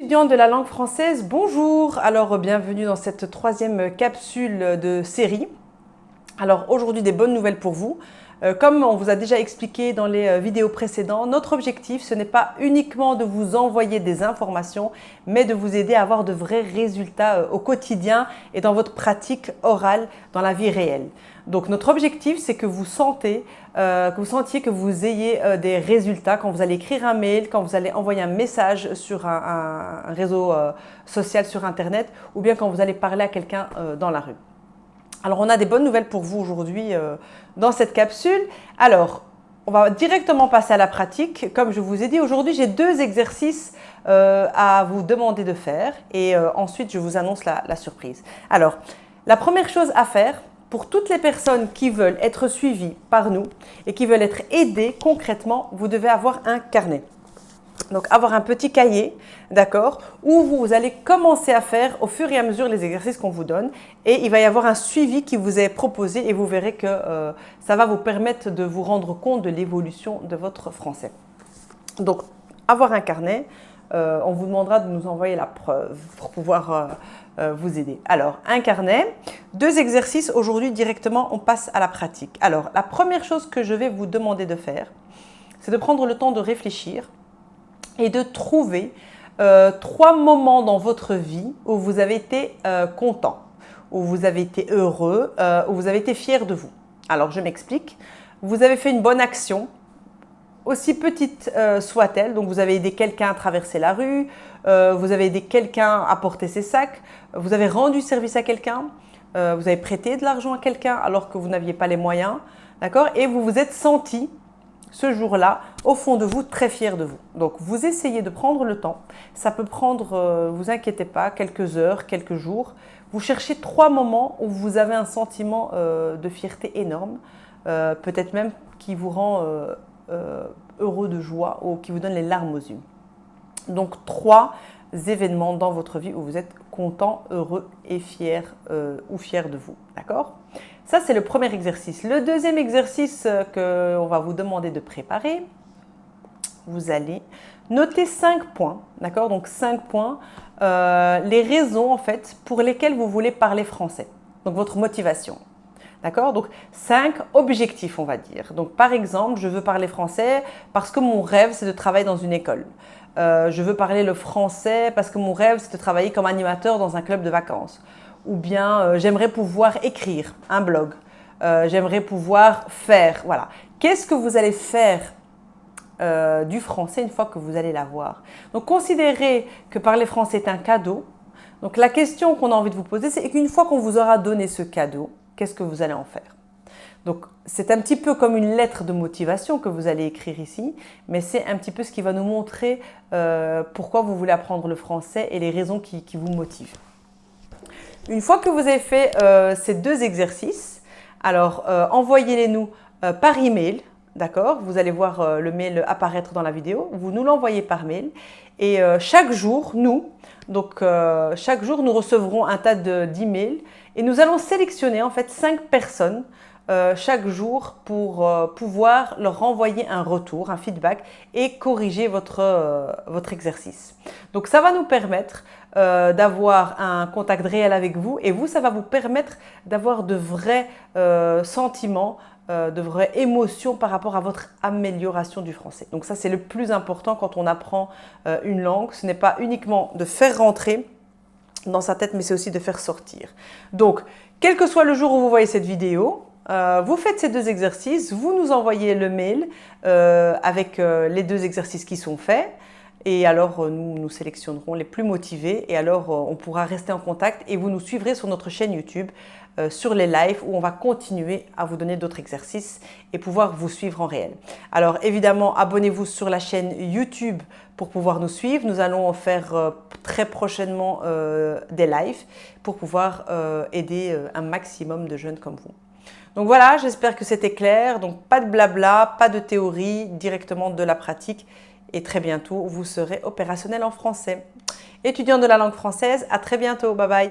Étudiants de la langue française, bonjour! Alors, bienvenue dans cette troisième capsule de série. Alors, aujourd'hui, des bonnes nouvelles pour vous. Comme on vous a déjà expliqué dans les vidéos précédentes, notre objectif, ce n'est pas uniquement de vous envoyer des informations, mais de vous aider à avoir de vrais résultats au quotidien et dans votre pratique orale dans la vie réelle. Donc, notre objectif, c'est que vous sentiez que vous ayez des résultats quand vous allez écrire un mail, quand vous allez envoyer un message sur un réseau social sur Internet ou bien quand vous allez parler à quelqu'un dans la rue. Alors, on a des bonnes nouvelles pour vous aujourd'hui dans cette capsule. Alors, on va directement passer à la pratique. Comme je vous ai dit, aujourd'hui, j'ai deux exercices à vous demander de faire et ensuite, je vous annonce la surprise. Alors, la première chose à faire, pour toutes les personnes qui veulent être suivies par nous et qui veulent être aidées concrètement, vous devez avoir un carnet. Donc, avoir un petit cahier, d'accord, où vous allez commencer à faire au fur et à mesure les exercices qu'on vous donne et il va y avoir un suivi qui vous est proposé et vous verrez que ça va vous permettre de vous rendre compte de l'évolution de votre français. Donc, avoir un carnet, on vous demandera de nous envoyer la preuve pour pouvoir vous aider. Alors, un carnet, deux exercices. Aujourd'hui, directement, on passe à la pratique. Alors, la première chose que je vais vous demander de faire, c'est de prendre le temps de réfléchir et de trouver trois moments dans votre vie où vous avez été content, où vous avez été heureux, où vous avez été fier de vous. Alors, je m'explique. Vous avez fait une bonne action, aussi petite soit-elle. Donc, vous avez aidé quelqu'un à traverser la rue, vous avez aidé quelqu'un à porter ses sacs, vous avez rendu service à quelqu'un, vous avez prêté de l'argent à quelqu'un alors que vous n'aviez pas les moyens, d'accord? Et vous vous êtes senti ce jour-là, au fond de vous, très fier de vous. Donc, vous essayez de prendre le temps. Ça peut prendre, vous inquiétez pas, quelques heures, quelques jours. Vous cherchez trois moments où vous avez un sentiment de fierté énorme, peut-être même qui vous rend heureux de joie ou qui vous donne les larmes aux yeux. Donc, trois événements dans votre vie où vous êtes content, heureux et fier ou fier de vous. D'accord ? Ça, c'est le premier exercice. Le deuxième exercice qu'on va vous demander de préparer, vous allez noter 5 points, d'accord? Donc 5 points, les raisons en fait pour lesquelles vous voulez parler français. Donc votre motivation, d'accord? Donc 5 objectifs, on va dire. Donc par exemple, je veux parler français parce que mon rêve, c'est de travailler dans une école. Je veux parler le français parce que mon rêve, c'est de travailler comme animateur dans un club de vacances. Ou bien j'aimerais pouvoir écrire un blog, j'aimerais pouvoir faire, voilà. Qu'est-ce que vous allez faire du français une fois que vous allez l'avoir? Donc, considérez que parler français est un cadeau. Donc, la question qu'on a envie de vous poser, c'est qu'une fois qu'on vous aura donné ce cadeau, qu'est-ce que vous allez en faire? Donc, c'est un petit peu comme une lettre de motivation que vous allez écrire ici, mais c'est un petit peu ce qui va nous montrer pourquoi vous voulez apprendre le français et les raisons qui vous motivent. Une fois que vous avez fait ces deux exercices, alors envoyez-les nous par email, d'accord? Vous allez voir le mail apparaître dans la vidéo. Vous nous l'envoyez par mail et chaque jour, nous recevrons un tas d'emails et nous allons sélectionner en fait 5 personnes chaque jour pour pouvoir leur envoyer un retour, un feedback et corriger votre exercice. Donc ça va nous permettre d'avoir un contact réel avec vous et vous, ça va vous permettre d'avoir de vrais sentiments, de vraies émotions par rapport à votre amélioration du français. Donc ça, c'est le plus important quand on apprend une langue. Ce n'est pas uniquement de faire rentrer dans sa tête, mais c'est aussi de faire sortir. Donc, quel que soit le jour où vous voyez cette vidéo, vous faites ces deux exercices, vous nous envoyez le mail avec les deux exercices qui sont faits et alors nous sélectionnerons les plus motivés et alors on pourra rester en contact et vous nous suivrez sur notre chaîne YouTube sur les lives où on va continuer à vous donner d'autres exercices et pouvoir vous suivre en réel. Alors évidemment, abonnez-vous sur la chaîne YouTube pour pouvoir nous suivre. Nous allons faire très prochainement des lives pour pouvoir aider un maximum de jeunes comme vous. Donc voilà, j'espère que c'était clair. Donc pas de blabla, pas de théorie, directement de la pratique. Et très bientôt, vous serez opérationnel en français. Étudiants de la langue française, à très bientôt. Bye bye.